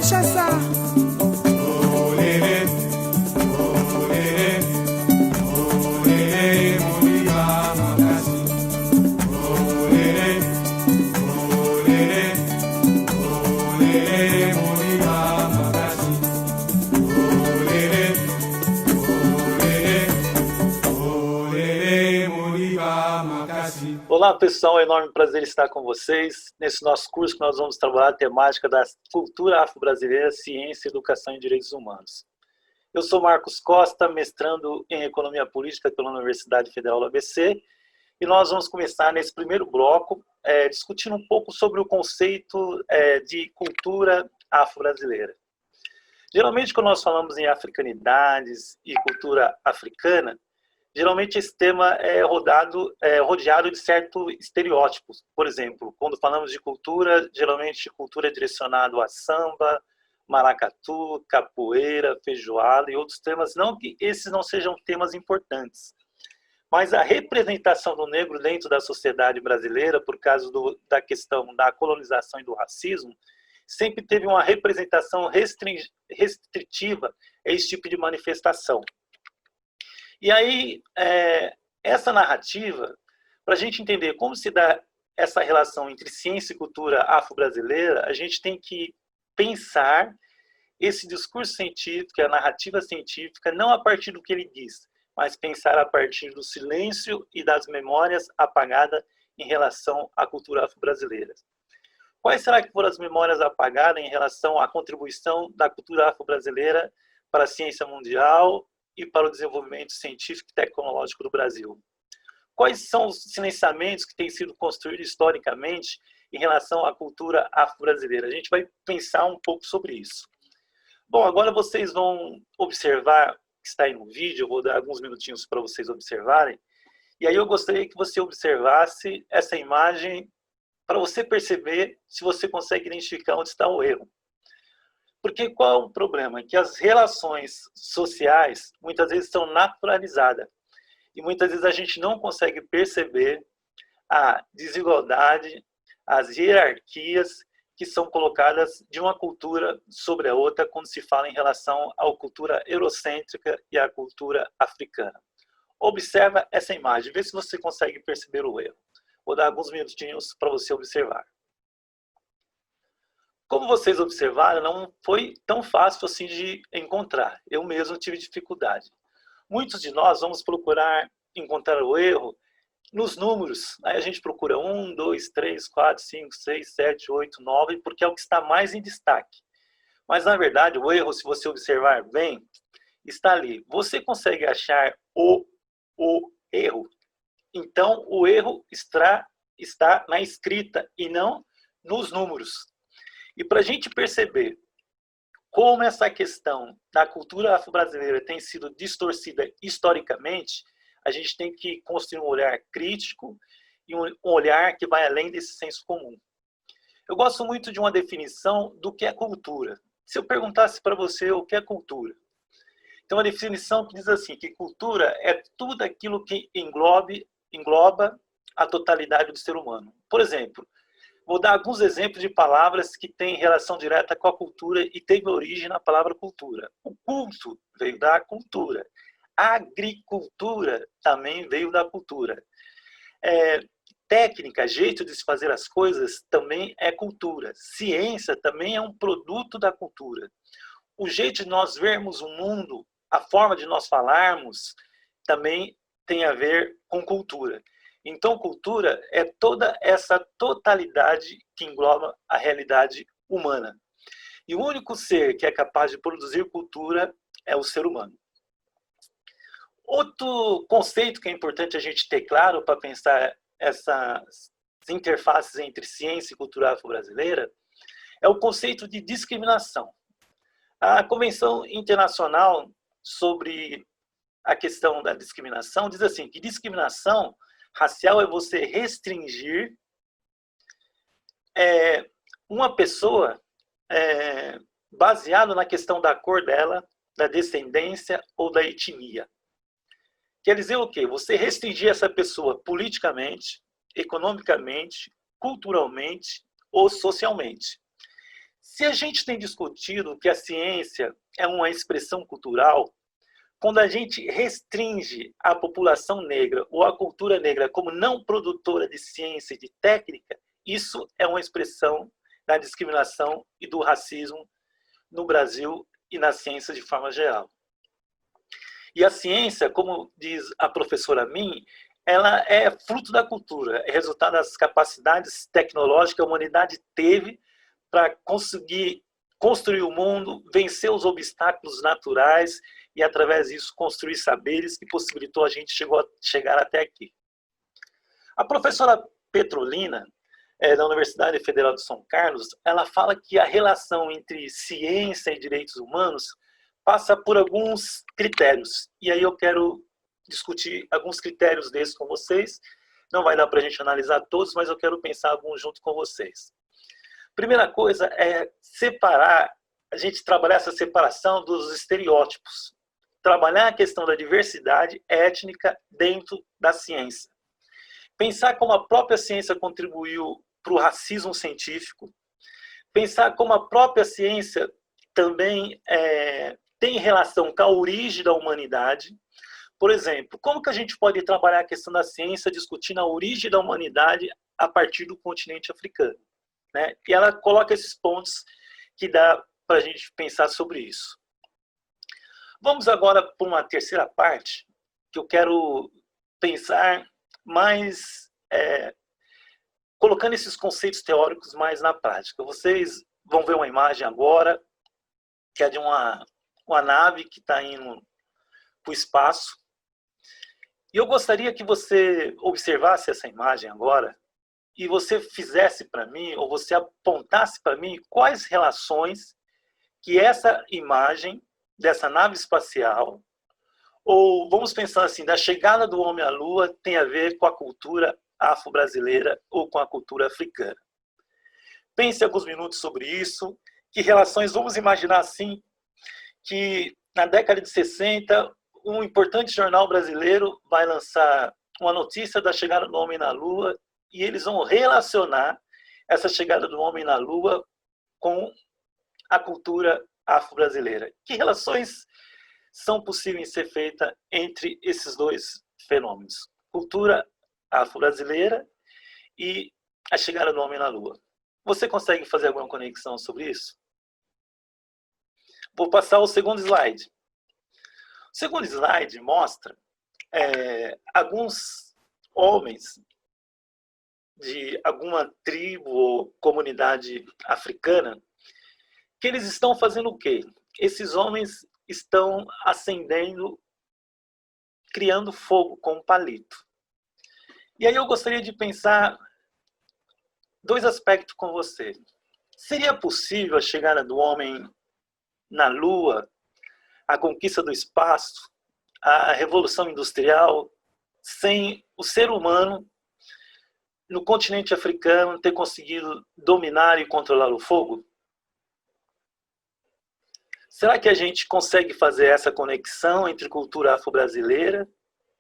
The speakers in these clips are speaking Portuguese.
Kinshasa. Olele, olele, olele, Moriba Makasi. Olele, olele, olele, Moriba Makasi. Olele, olele, olele, Moriba Makasi. Olá pessoal, é um enorme prazer estar com vocês nesse nosso curso que nós vamos trabalhar a temática da cultura afro-brasileira, ciência, educação e direitos humanos. Eu sou Marcos Costa, mestrando em Economia Política pela Universidade Federal do ABC, e nós vamos começar nesse primeiro bloco discutindo um pouco sobre o conceito de cultura afro-brasileira. Geralmente, quando nós falamos em africanidades e cultura africana, geralmente esse tema é rodeado de certos estereótipos. Por exemplo, quando falamos de cultura, geralmente cultura é direcionado a samba, maracatu, capoeira, feijoada e outros temas. Não que esses não sejam temas importantes, mas a representação do negro dentro da sociedade brasileira, por causa da questão da colonização e do racismo, sempre teve uma representação restritiva a esse tipo de manifestação. E aí, essa narrativa, para a gente entender como se dá essa relação entre ciência e cultura afro-brasileira, a gente tem que pensar esse discurso científico, a narrativa científica, não a partir do que ele diz, mas pensar a partir do silêncio e das memórias apagadas em relação à cultura afro-brasileira. Quais será que foram as memórias apagadas em relação à contribuição da cultura afro-brasileira para a ciência mundial e para o desenvolvimento científico e tecnológico do Brasil? Quais são os silenciamentos que têm sido construídos historicamente em relação à cultura afro-brasileira? A gente vai pensar um pouco sobre isso. Bom, agora vocês vão observar, que está aí no vídeo, eu vou dar alguns minutinhos para vocês observarem, e aí eu gostaria que você observasse essa imagem para você perceber se você consegue identificar onde está o erro. Porque qual é o problema? Que as relações sociais muitas vezes são naturalizadas e muitas vezes a gente não consegue perceber a desigualdade, as hierarquias que são colocadas de uma cultura sobre a outra quando se fala em relação à cultura eurocêntrica e à cultura africana. Observa essa imagem, vê se você consegue perceber o erro. Vou dar alguns minutinhos para você observar. Como vocês observaram, não foi tão fácil assim de encontrar. Eu mesmo tive dificuldade. Muitos de nós vamos procurar encontrar o erro nos números. Aí a gente procura 1, 2, 3, 4, 5, 6, 7, 8, 9, porque é o que está mais em destaque. Mas, na verdade, o erro, se você observar bem, está ali. Você consegue achar o erro? Então, o erro está na escrita e não nos números. E para a gente perceber como essa questão da cultura afro-brasileira tem sido distorcida historicamente, a gente tem que construir um olhar crítico e um olhar que vai além desse senso comum. Eu gosto muito de uma definição do que é cultura. Se eu perguntasse para você o que é cultura, então a definição diz assim, que cultura é tudo aquilo que engloba a totalidade do ser humano. Por exemplo, vou dar alguns exemplos de palavras que têm relação direta com a cultura e teve origem na palavra cultura. O culto veio da cultura. A agricultura também veio da cultura. Técnica, jeito de se fazer as coisas também é cultura. Ciência também é um produto da cultura. O jeito de nós vermos o mundo, a forma de nós falarmos, também tem a ver com cultura. Então, cultura é toda essa totalidade que engloba a realidade humana. E o único ser que é capaz de produzir cultura é o ser humano. Outro conceito que é importante a gente ter claro para pensar essas interfaces entre ciência e cultura afro-brasileira é o conceito de discriminação. A Convenção Internacional sobre a questão da discriminação diz assim, que discriminação racial é você restringir uma pessoa baseado na questão da cor dela, da descendência ou da etnia. Quer dizer o quê? Você restringir essa pessoa politicamente, economicamente, culturalmente ou socialmente. Se a gente tem discutido que a ciência é uma expressão cultural, quando a gente restringe a população negra ou a cultura negra como não produtora de ciência e de técnica, isso é uma expressão da discriminação e do racismo no Brasil e na ciência de forma geral. E a ciência, como diz a professora Min, ela é fruto da cultura, é resultado das capacidades tecnológicas que a humanidade teve para conseguir construir o mundo, vencer os obstáculos naturais e, através disso, construir saberes que possibilitou a gente chegar até aqui. A professora Petrolina, da Universidade Federal de São Carlos, ela fala que a relação entre ciência e direitos humanos passa por alguns critérios. E aí eu quero discutir alguns critérios desses com vocês. Não vai dar para a gente analisar todos, mas eu quero pensar alguns junto com vocês. Primeira coisa é separar, a gente trabalhar essa separação dos estereótipos. Trabalhar a questão da diversidade étnica dentro da ciência. Pensar como a própria ciência contribuiu para o racismo científico. Pensar como a própria ciência também tem relação com a origem da humanidade. Por exemplo, como que a gente pode trabalhar a questão da ciência discutindo a origem da humanidade a partir do continente africano? Né? E ela coloca esses pontos que dá para a gente pensar sobre isso. Vamos agora para uma terceira parte, que eu quero pensar mais, colocando esses conceitos teóricos mais na prática. Vocês vão ver uma imagem agora, que é de uma nave que está indo para o espaço. E eu gostaria que você observasse essa imagem agora, e você fizesse para mim, ou você apontasse para mim, quais relações que essa imagem dessa nave espacial, ou vamos pensar assim, da chegada do homem à Lua, tem a ver com a cultura afro-brasileira ou com a cultura africana. Pense alguns minutos sobre isso, que relações, vamos imaginar assim, que na década de 60, um importante jornal brasileiro vai lançar uma notícia da chegada do homem na Lua, e eles vão relacionar essa chegada do homem na Lua com a cultura afro-brasileira. Que relações são possíveis de ser feitas entre esses dois fenômenos? Cultura afro-brasileira e a chegada do homem na Lua. Você consegue fazer alguma conexão sobre isso? Vou passar o segundo slide. O segundo slide mostra alguns homens de alguma tribo ou comunidade africana, que eles estão fazendo o quê? Esses homens estão acendendo, criando fogo com um palito. E aí eu gostaria de pensar dois aspectos com você. Seria possível a chegada do homem na Lua, a conquista do espaço, a revolução industrial, sem o ser humano no continente africano ter conseguido dominar e controlar o fogo? Será que a gente consegue fazer essa conexão entre cultura afro-brasileira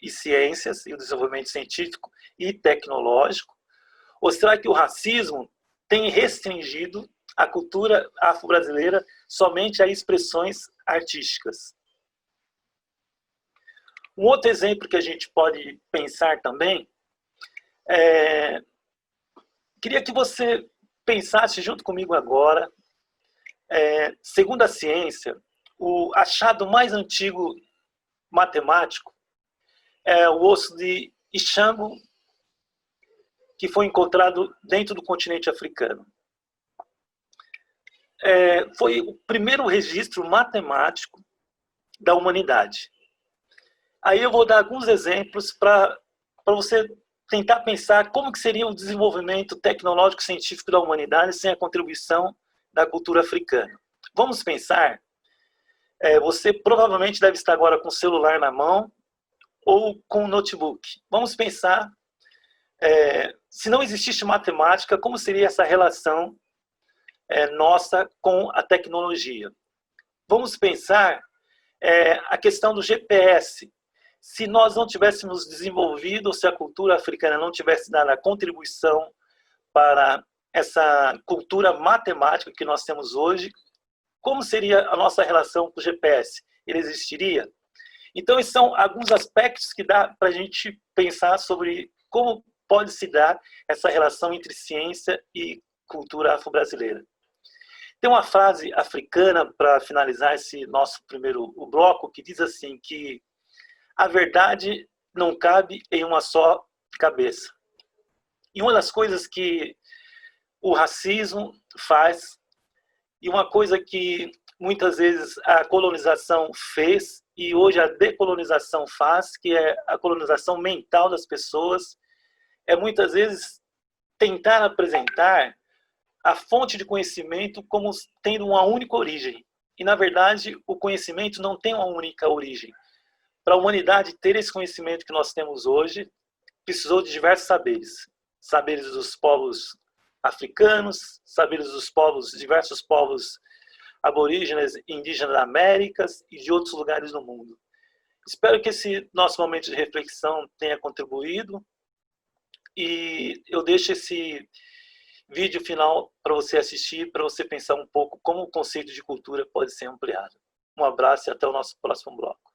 e ciências, e o desenvolvimento científico e tecnológico? Ou será que o racismo tem restringido a cultura afro-brasileira somente a expressões artísticas? Um outro exemplo que a gente pode pensar também queria que você pensasse junto comigo agora, segundo a ciência, o achado mais antigo matemático é o osso de Ishango, que foi encontrado dentro do continente africano. Foi o primeiro registro matemático da humanidade. Aí eu vou dar alguns exemplos para você tentar pensar como que seria o desenvolvimento tecnológico e científico da humanidade sem a contribuição da cultura africana. Vamos pensar, você provavelmente deve estar agora com o celular na mão ou com o notebook. Vamos pensar, se não existisse matemática, como seria essa relação nossa com a tecnologia? Vamos pensar a questão do GPS. Se nós não tivéssemos desenvolvido, se a cultura africana não tivesse dado a contribuição para essa cultura matemática que nós temos hoje, como seria a nossa relação com o GPS? Ele existiria? Então, esses são alguns aspectos que dá para a gente pensar sobre como pode se dar essa relação entre ciência e cultura afro-brasileira. Tem uma frase africana, para finalizar esse nosso primeiro bloco, que diz assim, que a verdade não cabe em uma só cabeça. E uma das coisas que o racismo faz, e uma coisa que muitas vezes a colonização fez, e hoje a decolonização faz, que é a colonização mental das pessoas, é muitas vezes tentar apresentar a fonte de conhecimento como tendo uma única origem. E, na verdade, o conhecimento não tem uma única origem. Para a humanidade ter esse conhecimento que nós temos hoje, precisou de diversos saberes. Saberes dos povos africanos, saberes dos povos, diversos povos aborígenes e indígenas da América e de outros lugares do mundo. Espero que esse nosso momento de reflexão tenha contribuído e eu deixo esse vídeo final para você assistir, para você pensar um pouco como o conceito de cultura pode ser ampliado. Um abraço e até o nosso próximo bloco.